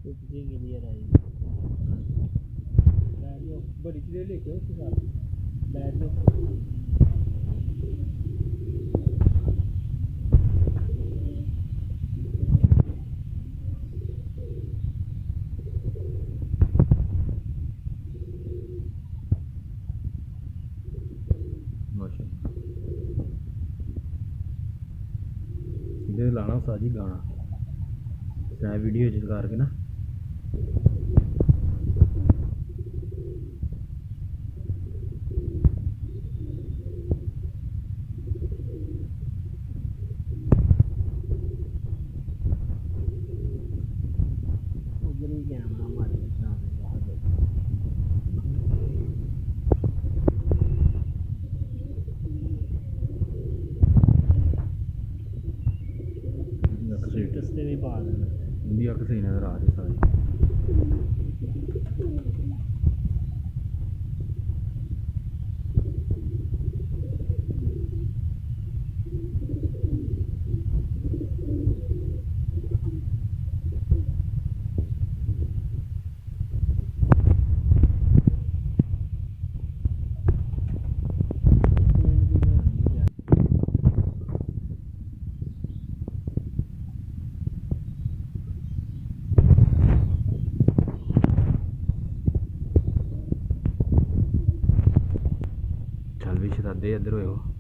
इतनी clear I बैठ जाओ बड़ी चीज़ें लेके आओ उसके साथ बैठ जाओ ਇਹਦੇ ਲਾਣਾ ਸਾਜੀ ਗਾਣਾ ਸਨੈਪ ਵੀਡੀਓ ਚ ਕਰਕੇ ਨਾ उधर ही कैमरा हमारे सामने बाहर स्टेटस पे भी पा देना ਇੰਦੀ ਅੱਖ ਸਹੀ ਨਜ਼ਰ ਆ ਰਹੀ ਸਾਰੀ ਚੱਲ ਵੀ ਸ਼ਰਾਦੇ ਇੱਧਰ ਹੋਇਓ